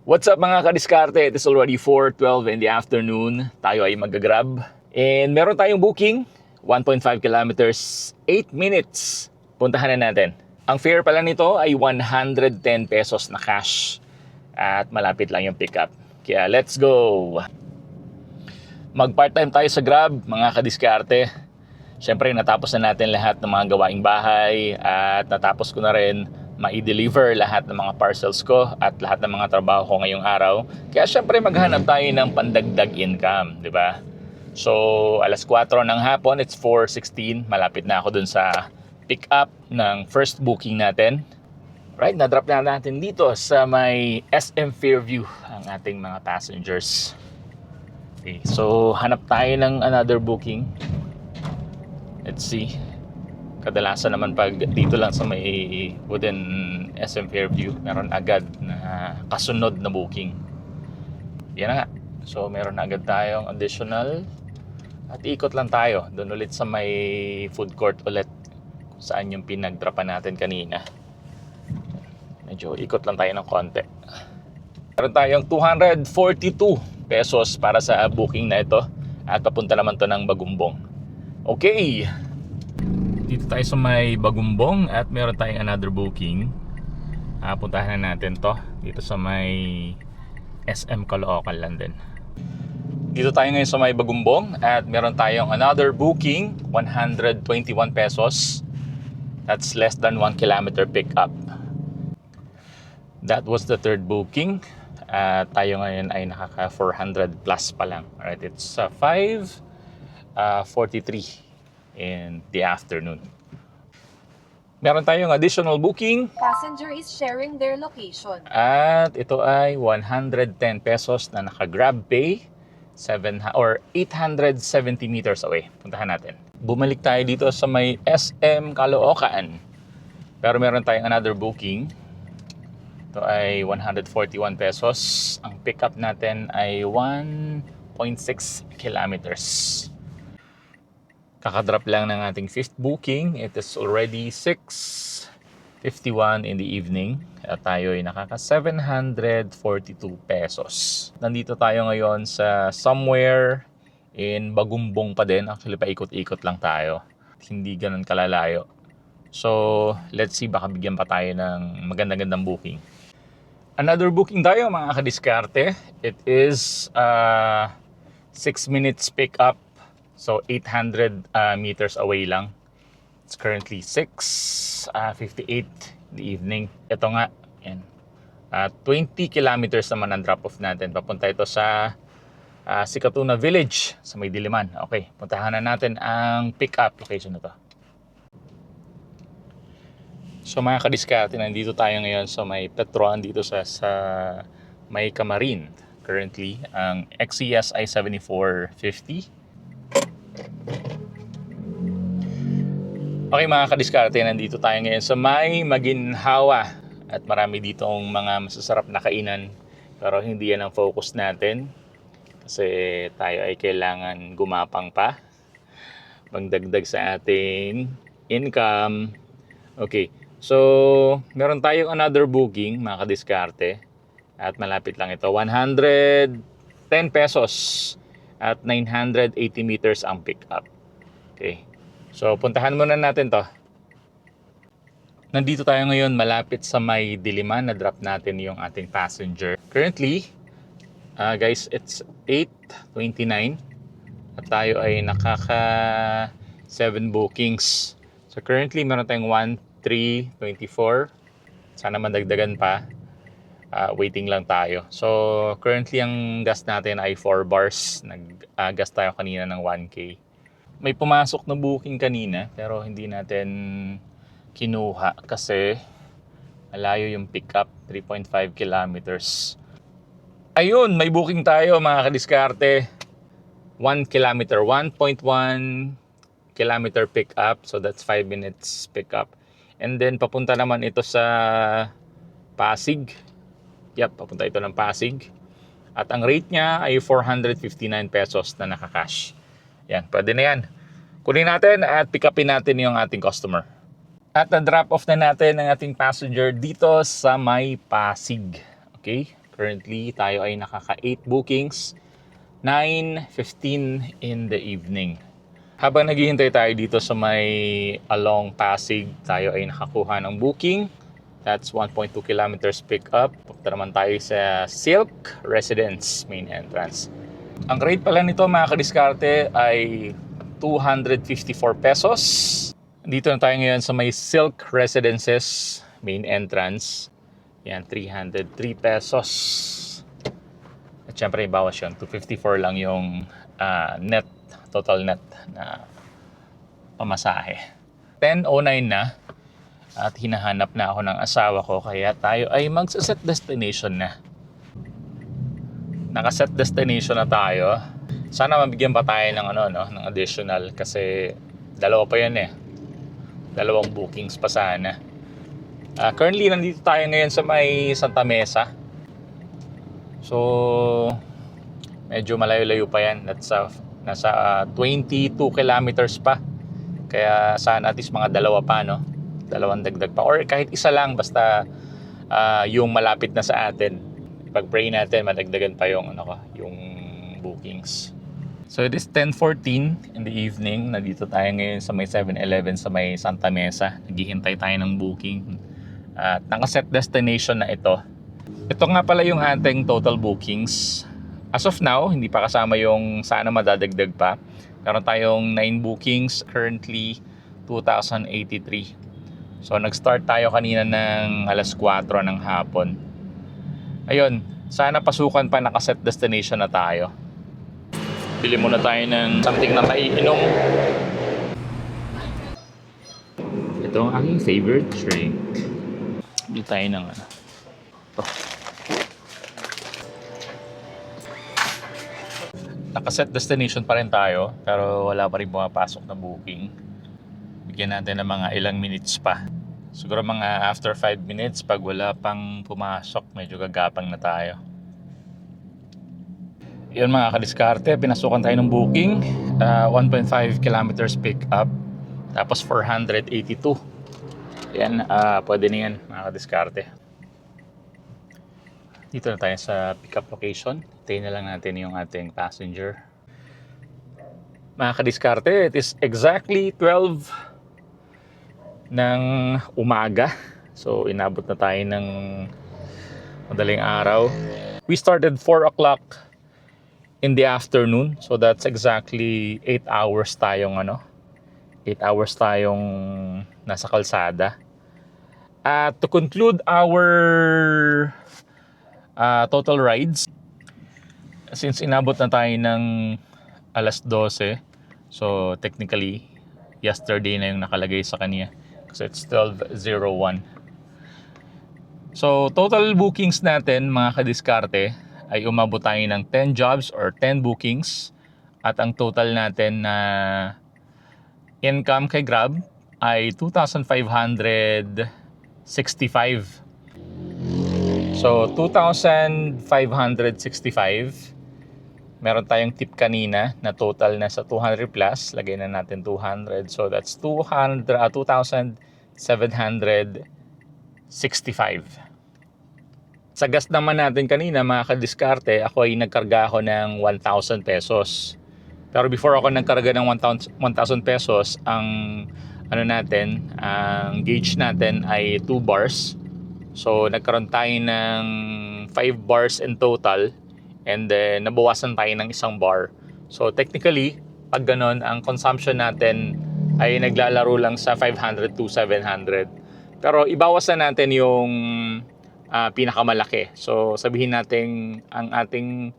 What's up mga kadiskarte? It is already 4:12 in the afternoon. Tayo ay mag-grab. And meron tayong booking, 1.5 kilometers, 8 minutes. Puntahan na natin. Ang fare pala nito ay 110 pesos na cash. At malapit lang yung pickup. Kaya let's go! Mag-part-time tayo sa Grab, mga kadiskarte. Siyempre natapos na natin lahat ng mga gawaing bahay. At natapos ko na rin ma-deliver lahat ng mga parcels ko at lahat ng mga trabaho ko ngayong araw. Kaya syempre maghanap tayo ng pandagdag income, di ba? So, alas 4 ng hapon, it's 4:16. Malapit na ako dun sa pick up ng first booking natin. Right, na-drop na natin dito sa may SM Fairview ang ating mga passengers. Okay, so hanap tayo ng another booking. Let's see. Kadalasan naman pag dito lang sa may within SM Fairview, meron agad na kasunod na booking. Yan na nga. So meron na agad tayong additional. At ikot lang tayo doon ulit sa may food court ulit kung saan yung pinagdrapan natin kanina. Medyo ikot lang tayo ng konti. Meron tayong 242 pesos para sa booking na ito. At papunta naman to ng Bagumbong. Okay. Dito tayo sa may Bagumbong at meron tayong another booking. Puntahan na natin to dito sa may SM Caloocan lang din. Dito tayo ngayon sa may Bagumbong at meron tayong another booking, 121 pesos. That's less than 1 kilometer pickup. That was the third booking. Tayo ngayon ay nakaka 400 plus pa lang. Alright, it's 5:43 in the afternoon. Meron tayong additional booking. Passenger is sharing their location. At ito ay 110 pesos na naka-Grab Pay, 870 meters away. Puntahan natin. Bumalik tayo dito sa may SM Caloocan. Pero meron tayong another booking. Ito ay 141 pesos. Ang pickup natin ay 1.6 kilometers. Kakadrop lang ng ating fifth booking. It is already 6:51 in the evening. At tayo ay nakaka 742 pesos. Nandito tayo ngayon sa somewhere in Bagumbong pa din. Actually, paikot-ikot lang tayo. Hindi ganun kalalayo. So, let's see, baka bigyan pa tayo ng magandang booking. Another booking tayo, mga kadiskarte. It is 6 minutes pick up. So 800 meters away lang. It's currently 6:58 in the evening. Ito nga, yan. 20 kilometers naman ang drop-off natin. Papunta ito sa Sikatuna Village sa may Diliman. Okay, puntahan na natin ang pick-up location na to. So mga kadiskarte, nandito tayo ngayon sa may Petron dito sa may Camarin. Currently, ang XCS I-7450. Okay mga kadiskarte, nandito tayo ngayon sa may Maginhawa. At marami ditong mga masasarap na kainan. Pero hindi yan ang focus natin. Kasi tayo ay kailangan gumapang pa. Magdagdag sa ating income. Okay, so meron tayong another booking mga kadiskarte. At malapit lang ito, 110 pesos. At 980 meters ang pick up. Okay. So, puntahan muna natin to. Nandito tayo ngayon malapit sa may Diliman. Na-drop natin yung ating passenger. Currently, guys, it's 8:29. At tayo ay nakaka 7 bookings. So, currently, meron tayong 1,324. Sana madagdagan pa. Waiting lang tayo. So, currently ang gas natin ay 4 bars. Nag-gas tayo kanina ng 1K. May pumasok na booking kanina pero hindi natin kinuha kasi malayo yung pickup, 3.5 kilometers. Ayun, may booking tayo mga kadiskarte. 1 kilometer, 1.1 kilometer pickup. So, that's 5 minutes pickup. And then, papunta naman ito sa Pasig. Yep, papunta ito ng Pasig. At ang rate niya ay 459 pesos na naka-cash. Yan, pwede na yan. Kunin natin at pick upin natin yung ating customer. At na-drop off na natin ang ating passenger dito sa may Pasig. Okay? Currently, tayo ay nakaka 8 bookings. 9:15 in the evening. Habang naghihintay tayo dito sa may Along Pasig, tayo ay nakakuha ng booking. That's 1.2 kilometers pick up. Punta naman tayo sa Silk Residence main entrance. Ang rate pala nito mga kadiskarte ay 254 pesos. Dito na tayo ngayon sa may Silk Residences main entrance. Yan, 303 pesos. At syempre, bawas yun. 254 lang yung net, total net na pamasahe. 10:09 na at hinahanap na ako ng asawa ko, kaya tayo ay magsa-set destination na. Naka-set destination na tayo. Sana mabigyan pa tayo ng ng additional kasi dalawa pa yan eh. Dalawang bookings pa sana. Currently nandito tayo ngayon sa may Santa Mesa. So medyo malayo-layo pa yan. That's nasa 22 kilometers pa. Kaya sana at least mga dalawa pa, no? Dalawang dagdag pa. Or kahit isa lang, basta yung malapit na sa atin. Pag-pray natin, madagdagan pa yung, yung bookings. So it is 10:14 in the evening. Nandito tayo ngayon sa may 7-Eleven sa may Santa Mesa. Naghihintay tayo ng booking. At nakaset destination na ito. Ito nga pala yung ating total bookings. As of now, hindi pa kasama yung sana madadagdag pa. Meron tayong 9 bookings, currently 2,083. So nag-start tayo kanina ng alas 4 ng hapon. Ayun, sana pasukan pa, nakaset destination na tayo. Bili muna tayo ng something na maiinom. Ito ang aking favorite drink. Bili tayo ng ito. Nakaset destination pa rin tayo, pero wala pa rin pumapasok na booking. Bigyan natin ng mga ilang minutes pa. Siguro mga after 5 minutes, pag wala pang pumasok, medyo gagapang na tayo. Yun mga kadiskarte, pinasukan tayo ng booking. 1.5 kilometers pick up. Tapos 482. Yan, pwede na yan mga kadiskarte. Dito na tayo sa pick up location. Hintayin na lang natin yung ating passenger. Mga kadiskarte, it is exactly 12 ng umaga. So inabot na tayo ng madaling araw. We started 4 o'clock in the afternoon. So that's exactly 8 hours tayong 8 hours tayong nasa kalsada. At to conclude our total rides, since inabot na tayo ng alas 12, so technically yesterday na yung nakalagay sa kanya kasi it's 12:01. So total bookings natin mga kadiskarte ay umabot tayo ng 10 jobs or 10 bookings, at ang total natin na income kay Grab ay 2,565. So 2,565. Meron tayong tip kanina na total na sa 200 plus. Lagay na natin 200. So that's 2,765. Sa gas naman natin kanina mga kadiskarte, ako ay nagkarga ako ng 1,000 pesos. Pero before ako nagkarga ng 1,000 pesos, ang ang gauge natin ay 2 bars. So nagkaroon tayo ng 5 bars in total, and then nabawasan tayo ng 1 bar. So technically, pag ganun, ang consumption natin ay naglalaro lang sa 500 to 700. Pero ibawasan natin yung pinakamalaki. So sabihin natin ang ating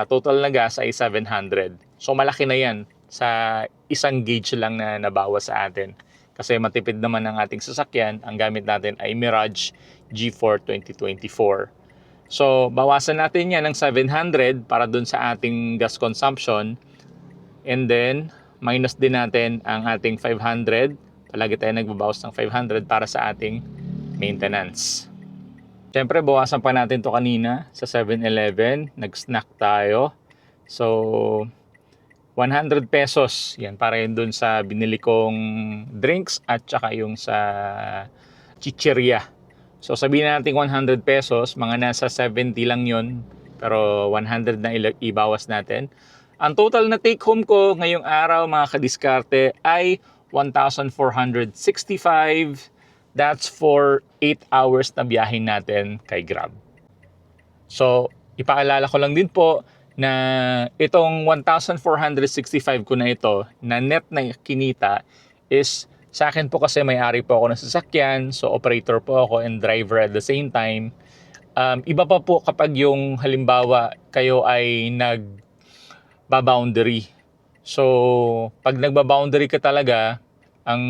total na gas ay 700. So malaki na yan sa isang gauge lang na nabawas sa atin. Kasi matipid naman ang ating sasakyan. Ang gamit natin ay Mirage G4 2024. So bawasan natin yan ng 700 para dun sa ating gas consumption. And then minus din natin ang ating 500. Palagi tayo nagbabawas ng 500 para sa ating maintenance. Siyempre, bawasan pa natin to kanina sa 7-Eleven. Nag-snack tayo. So, 100 pesos. Yan, para yun dun sa binili kong drinks at saka yung sa chichirya. So sabihin natin 100 pesos, mga nasa 70 lang yon, pero 100 na ibawas natin. Ang total na take home ko ngayong araw mga kadiskarte ay 1,465. That's for 8 hours na biyahin natin kay Grab. So ipaalala ko lang din po na itong 1,465 ko na ito na net na kinita is sa akin po kasi may-ari po ako ng sasakyan, so operator po ako and driver at the same time. Iba pa po kapag yung halimbawa kayo ay nagba-boundary. So pag nagba-boundary ka talaga, ang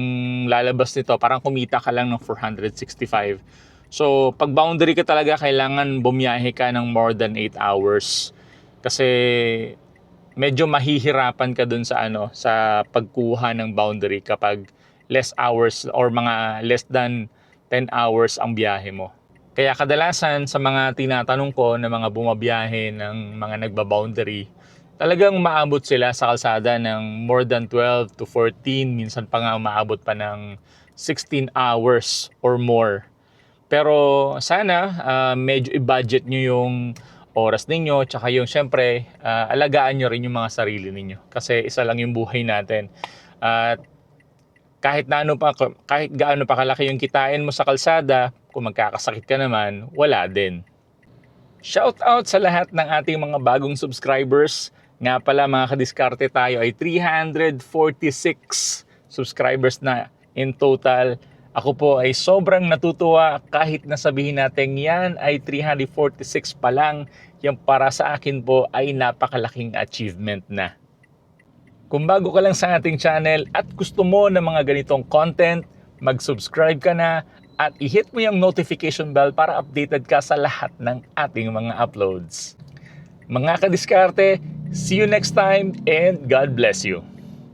lalabas nito parang kumita ka lang ng 465. So pag boundary ka talaga, kailangan bumiyahe ka ng more than 8 hours. Kasi medyo mahihirapan ka dun sa sa pagkuha ng boundary kapag less hours or mga less than 10 hours ang biyahe mo. Kaya kadalasan sa mga tinatanong ko na mga bumabiyahe ng mga nagba-boundary, talagang maabot sila sa kalsada ng more than 12 to 14, minsan pa nga umaabot pa ng 16 hours or more. Pero sana medyo i-budget nyo yung oras ninyo, tsaka yung syempre alagaan nyo rin yung mga sarili ninyo. Kasi isa lang yung buhay natin. At kahit gaano pa kalaki yung kitain mo sa kalsada, kung magkakasakit ka naman, wala din. Shout out sa lahat ng ating mga bagong subscribers. Nga pala mga kadiskarte, tayo ay 346 subscribers na in total. Ako po ay sobrang natutuwa kahit nasabihin natin yan ay 346 pa lang. Yung para sa akin po ay napakalaking achievement na. Kung bago ka lang sa ating channel at gusto mo ng mga ganitong content, mag-subscribe ka na at i-hit mo yung notification bell para updated ka sa lahat ng ating mga uploads. Mga kadiskarte, see you next time and God bless you.